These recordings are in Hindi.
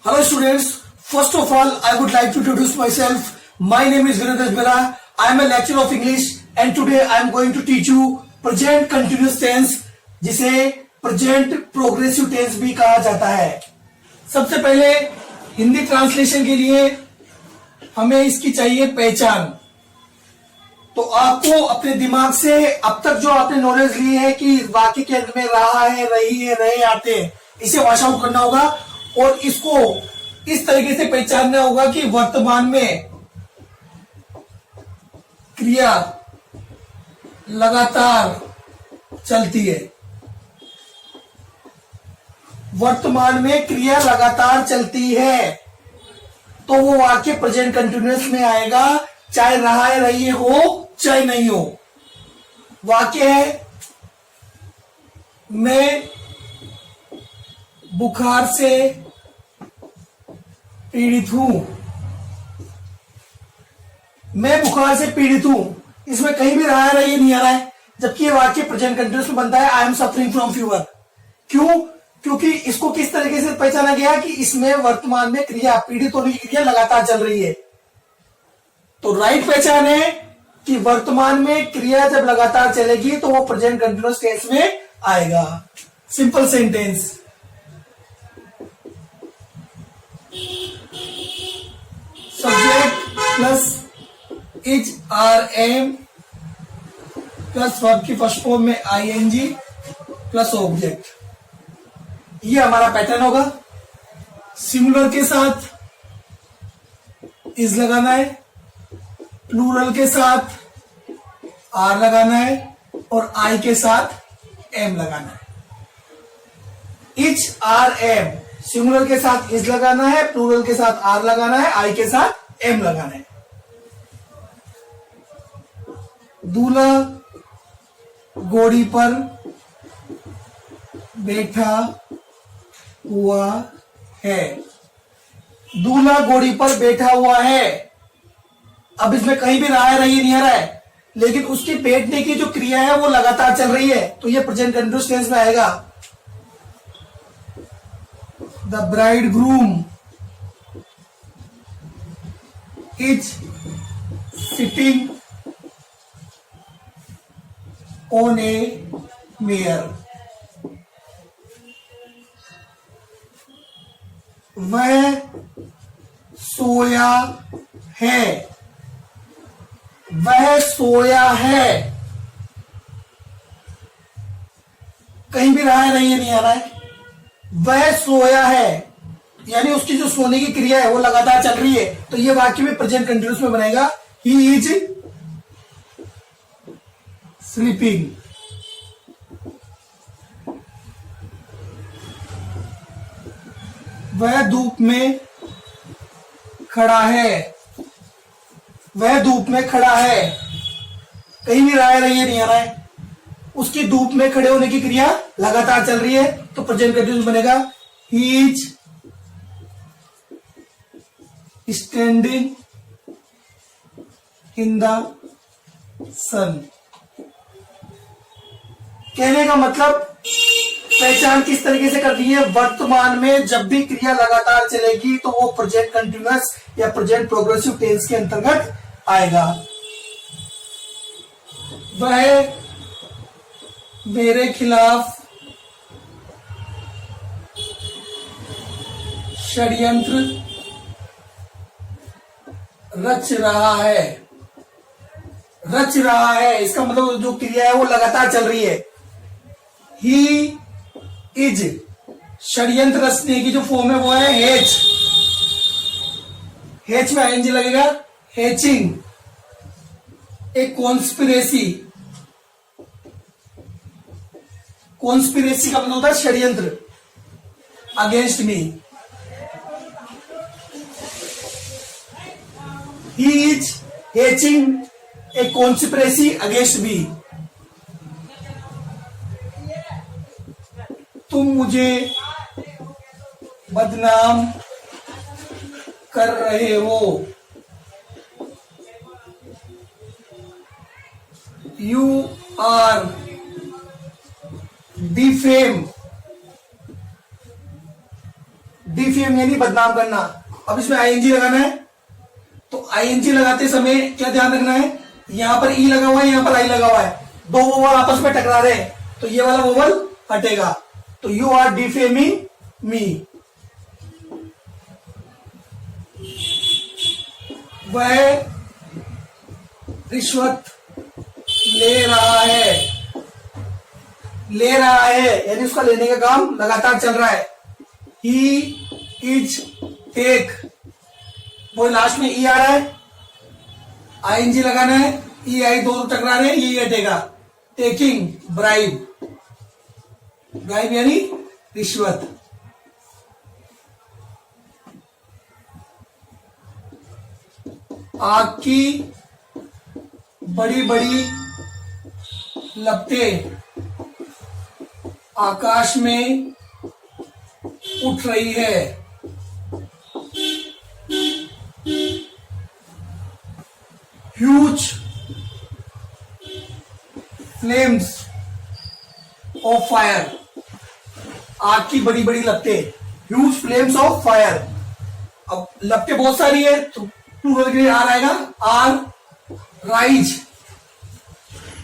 Hello students, first of all I would like to introduce myself. My name is Vineet Bela. I am a lecturer of English and today I am going to teach you present continuous tense जिसे present progressive tense भी कहा जाता है। सबसे पहले हिंदी ट्रांसलेशन के लिए हमें इसकी चाहिए पहचान। तो आपको अपने दिमाग से अब तक जो आपने नॉलेज ली है कि वाक्य के अंत में रहा है, रही है, रहे आते हैं, इसे वॉश आउट करना होगा और इसको इस तरीके से पहचानना होगा कि वर्तमान में क्रिया लगातार चलती है। वर्तमान में क्रिया लगातार चलती है तो वो वाक्य प्रेजेंट कंटिन्यूअस में आएगा, चाहे रहा है, रही है हो चाहे नहीं हो। वाक्य है मैं बुखार से पीड़ित हूं। मैं बुखार से पीड़ित हूं, इसमें कहीं भी रहा है, रही है, नहीं आ रहा है, जबकि ये वाक्य प्रेजेंट कंटिन्यूअस में बनता है। I am suffering from fever. क्यों? क्योंकि इसको किस तरीके से पहचाना गया कि इसमें वर्तमान में क्रिया, पीड़ित होने की क्रिया लगातार चल रही है। तो राइट पहचान है कि वर्तमान में क्रिया जब लगातार चलेगी तो वो प्रेजेंट कंटिन्यूअस टेंस में आएगा। Simple sentence. Subject plus is are am plus verb की फर्स्ट फॉर्म में आईएनजी प्लस ऑब्जेक्ट, ये हमारा पैटर्न होगा। सिंगुलर के साथ इज लगाना है, प्लूरल के साथ आर लगाना है और आई के साथ एम लगाना है। इच आर एम, सिंगुलर के साथ इज लगाना है, प्लूरल के साथ आर लगाना है, आई के साथ एम लगाना है। दूल्हा घोड़ी पर बैठा हुआ है। दूल्हा घोड़ी पर बैठा हुआ है। अब इसमें कहीं भी रहा है, रही नहीं आ रहा है, लेकिन उसकी बैठने की जो क्रिया है वो लगातार चल रही है, तो ये प्रेजेंट कंटिन्यूअस टेंस में आएगा। The bride groom is sitting on A mayor. वह सोया है। वह सोया है, कहीं भी रहा है, नहीं है, नहीं आ रहा है, वह सोया है, यानी उसकी जो सोने की क्रिया है वो लगातार चल रही है, तो ये वाक्य भी प्रेजेंट कंटिन्यूअस में बनेगा। He is sleeping. वह धूप में खड़ा है। वह धूप में खड़ा है, कहीं भी रहा है, रही है, नहीं आ रहा है, उसकी धूप में खड़े होने की क्रिया लगातार चल रही है, तो प्रेजेंट कंटिन्यूअस बनेगा। He is standing in the sun. कहने का मतलब पहचान किस तरीके से करनी है, वर्तमान में जब भी क्रिया लगातार चलेगी तो वो प्रेजेंट कंटिन्यूअस या प्रेजेंट प्रोग्रेसिव टेंस के अंतर्गत आएगा। वह मेरे खिलाफ षड्यंत्र रच रहा है। रच रहा है, इसका मतलब जो क्रिया है वो लगातार चल रही है। ही इज, षड्यंत्र रचने की जो फॉर्म है वो है हेच। हेच में आईएनजी लगेगा। हेचिंग ए कॉन्स्पिरेसी। कॉन्स्पिरेसी का मतलब होता है षड्यंत्र against me. He is hatching A conspiracy against me. तुम मुझे बदनाम कर रहे हो। यू आर defame डिफेम यानी बदनाम करना। अब इसमें आईएनजी लगाना है, तो आईएनजी लगाते समय क्या ध्यान रखना है, यहां पर ई लगा हुआ है, यहां पर आई लगा हुआ है, दो वोवल आपस में टकरा रहे हैं, तो ये वाला वोवल हटेगा। तो यू आर डिफेमिंग मी, वह रिश्वत ले रहा है, ले रहा है यानी उसका लेने का काम लगातार चल रहा है। ही इज टेक, वो लास्ट में ई आ रहा है, आईएनजी लगाना है, ई आई दोनों टकरा रहे हैं, ये हटेगा। टेकिंग ब्राइब, ब्राइब यानी रिश्वत। आग की बड़ी बड़ी लपटें आकाश में उठ रही है, ह्यूज फ्लेम्स ऑफ फायर, आग की बड़ी बड़ी लपटें, ह्यूज फ्लेम्स ऑफ फायर। अब लपटें बहुत सारी है तो प्लूरल के लिए आर आएगा, आर राइज,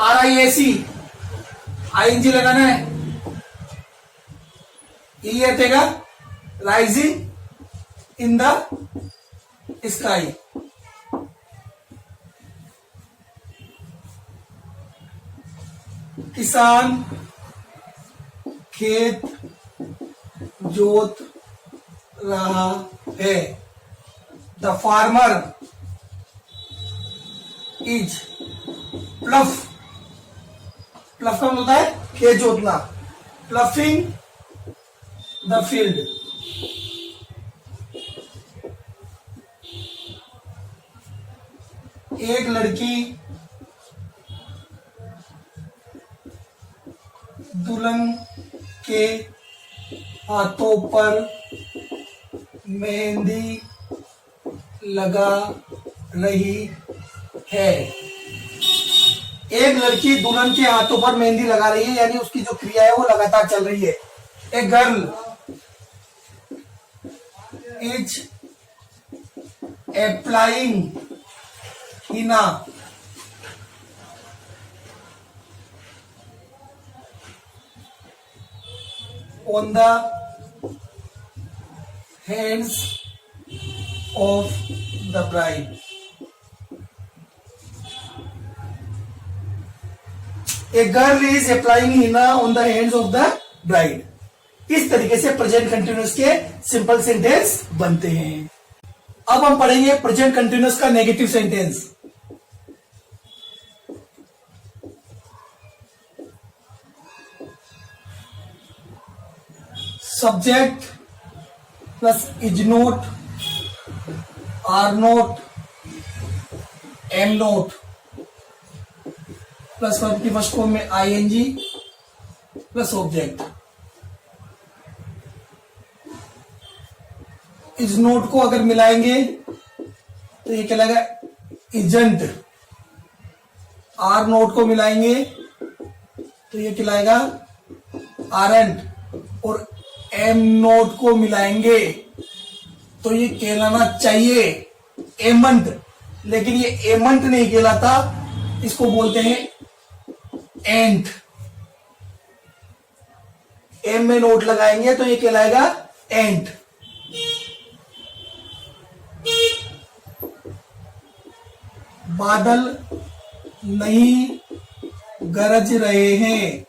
RIAC, आईएनजी लगाना है, ये हटेगा, राइजिंग इन द स्काई। किसान खेत जोत रहा है, द फार्मर इज प्लफ, प्लफ का मतलब होता है खेत जोतना, प्लफिंग द फील्ड। एक लड़की दुल्हन के हाथों पर मेहंदी लगा रही है, एक लड़की दुल्हन के हाथों पर मेहंदी लगा रही है यानी उसकी जो क्रिया है वो लगातार चल रही है। A girl is applying henna, on the hands of the bride. A girl is applying henna on the hands of the bride. इस तरीके से प्रेजेंट कंटिन्यूअस के सिंपल सेंटेंस बनते हैं। अब हम पढ़ेंगे प्रेजेंट कंटिन्यूअस का negative sentence. Subject plus is not, are not, am not plus verb की फर्स्ट फॉर्म में आईएनजी प्लस ऑब्जेक्ट। इस नोट को अगर मिलाएंगे तो ये कहलाएगा इजंट, आर नोट को मिलाएंगे तो ये कहलाएगा आरंट, और एम नोट को मिलाएंगे तो ये कहलाना चाहिए एमंट, लेकिन ये एमंट नहीं कहलाता, इसको बोलते हैं एंट। एम में नोट लगाएंगे तो ये कहलाएगा एंट। बादल नहीं गरज रहे हैं,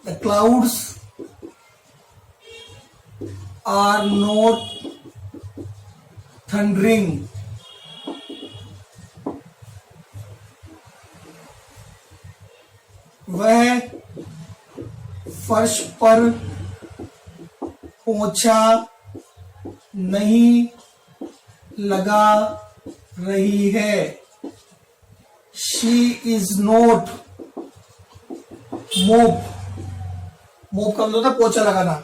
the clouds are not thundering. वह फर्श पर पोंछा नहीं लगा रही है, शी इज नॉट मोप, मोप का मतलब होता है पोछा लगाना,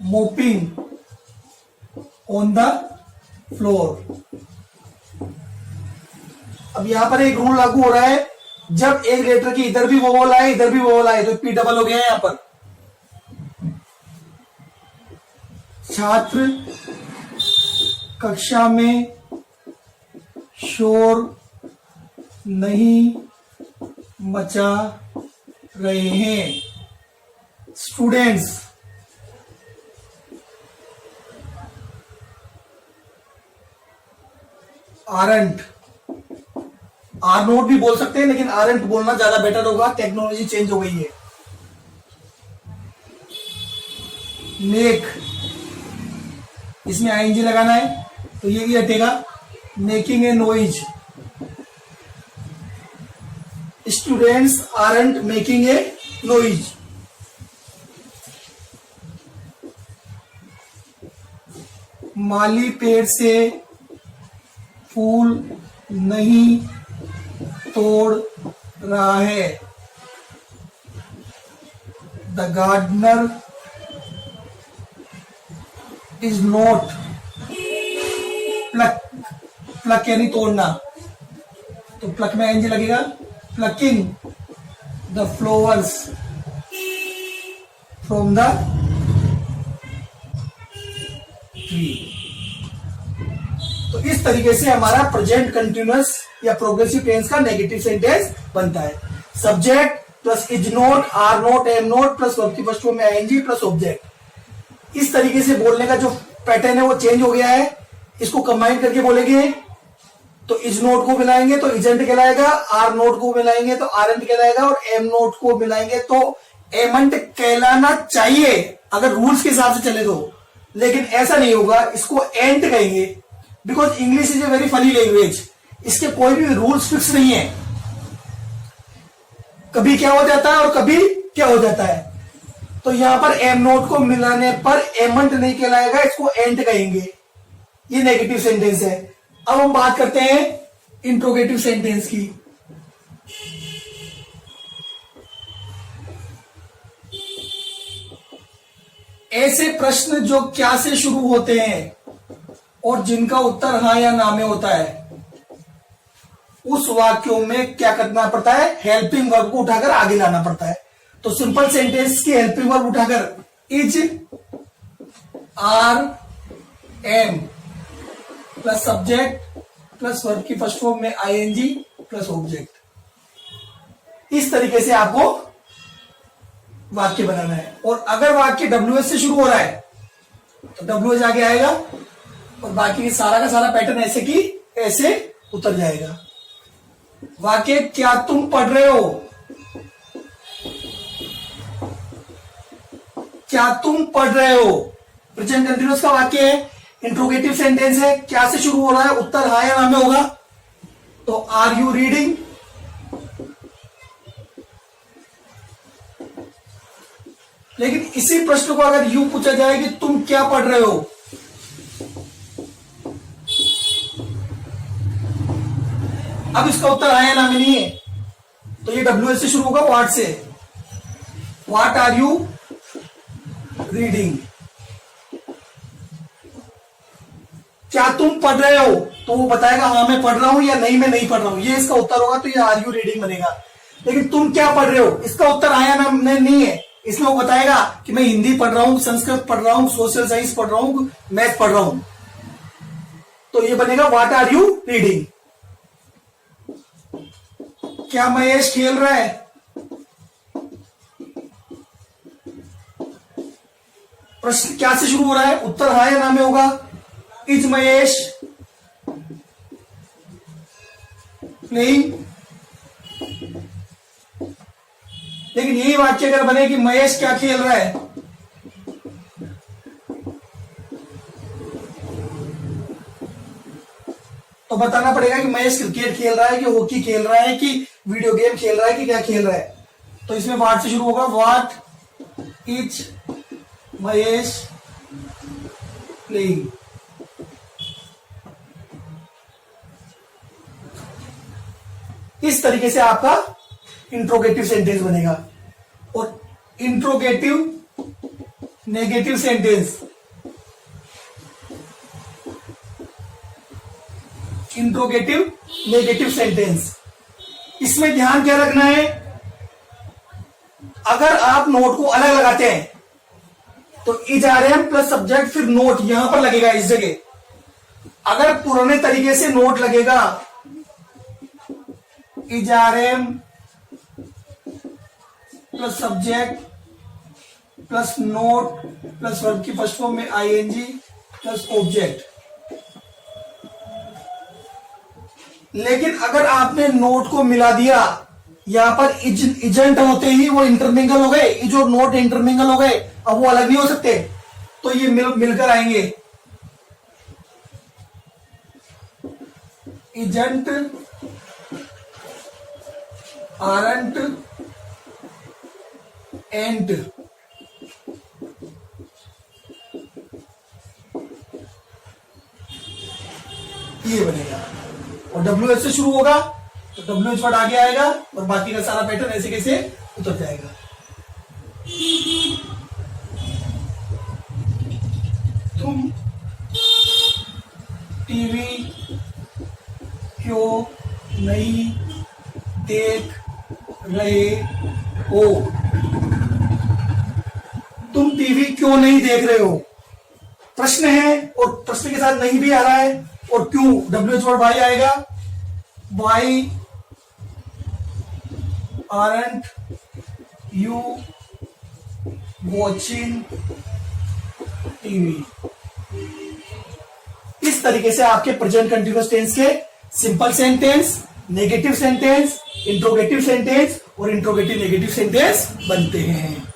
मोपिंग ऑन द फ्लोर। अब यहां पर एक रूल लागू हो रहा है, जब एक लेटर की इधर भी वोवल आए इधर भी वोवल आए तो पी डबल हो गया है यहां पर, छात्र कक्षा में शोर नहीं मचा रहे हैं। स्टूडेंट्स आरंट, आर नोट भी बोल सकते हैं लेकिन आरंट बोलना ज्यादा बेटर होगा, टेक्नोलॉजी चेंज हो गई है। मेक, इसमें आईएनजी लगाना है तो ये भी हटेगा। Making a noise, students aren't making a noise. माली पेड़ से फूल नहीं तोड़ रहा है। The gardener is not pluck, pluck यानी तोड़ना, तो प्लक में एनजी लगेगा। Plucking the flowers from the tree. तो इस तरीके से हमारा प्रेजेंट कंटिन्यूअस या प्रोग्रेसिव टेंस का नेगेटिव सेंटेंस बनता है। Subject plus is not, are not, am not plus verb की फर्स्ट फॉर्म में आईएनजी प्लस ऑब्जेक्ट। इस तरीके से बोलने का जो पैटर्न है वो चेंज हो गया है। इसको कंबाइन करके बोलेंगे तो इज नोट को मिलाएंगे तो इजेंट कहलाएगा, आर नोट को मिलाएंगे तो आरंट कहलाएगा, और एम नोट को मिलाएंगे तो एमंट कहलाना चाहिए अगर रूल्स के हिसाब से चले तो, लेकिन ऐसा नहीं होगा, इसको एंट कहेंगे। Because English is a very funny language, इसके कोई भी रूल्स फिक्स नहीं है, कभी क्या हो जाता है और कभी क्या हो जाता है। तो यहां पर एम नोट को मिलाने पर एमंट नहीं कहलाएगा, इसको एंट कहेंगे। ये नेगेटिव सेंटेंस है। अब हम बात करते हैं इंट्रोगेटिव सेंटेंस की। ऐसे प्रश्न जो क्या से शुरू होते हैं और जिनका उत्तर हाँ या ना में होता है, उस वाक्यों में क्या करना पड़ता है, हेल्पिंग वर्ब को उठाकर आगे लाना पड़ता है। तो सिंपल सेंटेंस की हेल्पिंग वर्ब उठाकर is, are, am plus subject plus verb की फर्स्ट फॉर्म में आईएनजी प्लस ऑब्जेक्ट। इस तरीके से आपको वाक्य बनाना है। और अगर वाक्य डब्ल्यूएस से शुरू हो रहा है तो डब्ल्यूएस आगे आएगा और बाकी सारा का सारा पैटर्न ऐसे की ऐसे उतर जाएगा। वाक्य क्या तुम पढ़ रहे हो, क्या तुम पढ़ रहे हो, प्रेजेंट कंटिन्यूअस का वाक्य है। इंट्रोगेटिव सेंटेंस है, क्या से शुरू हो रहा है, उत्तर हाँ या ना में होगा, तो आर यू रीडिंग। लेकिन इसी प्रश्न को अगर यू पूछा जाए कि तुम क्या पढ़ रहे हो, अब इसका उत्तर हाँ या ना में नहीं है, तो ये डब्ल्यूएस से शुरू होगा, व्हाट से। What are you reading. क्या तुम पढ़ रहे हो, तो वो बताएगा हाँ मैं पढ़ रहा हूं या नहीं मैं नहीं पढ़ रहा हूं, ये इसका उत्तर होगा, तो ये आर यू रीडिंग बनेगा। लेकिन तुम क्या पढ़ रहे हो, इसका उत्तर हाँ या ना में नहीं है, इसमें वो बताएगा कि मैं हिंदी पढ़ रहा हूं, संस्कृत पढ़ रहा हूं, सोशल साइंस पढ़ रहा हूं, मैथ पढ़ रहा हूं, तो ये बनेगा व्हाट आर यू रीडिंग। क्या महेश खेल रहा है, प्रश्न क्या से शुरू हो रहा है, उत्तर हाँ या ना में होगा, इज महेश प्लेइंग। लेकिन यही वाक्य अगर बने कि महेश क्या खेल रहा है, तो बताना पड़ेगा कि महेश क्रिकेट खेल रहा है कि हॉकी खेल रहा है कि वीडियो गेम खेल रहा है कि क्या खेल रहा है। तो इसमें व्हाट से शुरू होगा, व्हाट इज महेश प्लेइंग। इस तरीके से आपका इंट्रोगेटिव सेंटेंस बनेगा। और interrogative negative sentence, interrogative negative sentence, इसमें ध्यान क्या रखना है, अगर आप नोट को अलग लगाते हैं तो is are am plus subject फिर नोट यहां पर लगेगा इस जगह। अगर पुराने तरीके से नोट लगेगा is are am plus subject plus not plus verb की फर्स्ट फॉर्म में आईएनजी प्लस ऑब्जेक्ट। लेकिन अगर आपने नोट को मिला दिया, यहां पर इजेंट होते ही वो इंटरमिंगल हो गए, जो नोट इंटरमिंगल हो गए, अब वो अलग नहीं हो सकते, तो ये मिलकर आएंगे। इजेंट आरंट एंड ये बनेगा। और WH से शुरू होगा तो WH वर्ड आगे आएगा और बाकी का सारा पैटर्न ऐसे कैसे उतर जाएगा। तुम टीवी क्यों नहीं देख रहे हो? तुम टीवी क्यों नहीं देख रहे हो? प्रश्न है और प्रश्न के साथ नहीं भी आ रहा है, और क्यों WH वर्ड वाई आएगा। Why aren't you watching TV. इस तरीके से आपके प्रेजेंट कंटिन्यूअस टेंस के simple sentence, negative sentence, interrogative sentence और इंट्रोगेटिव नेगेटिव सेंटेंस बनते हैं।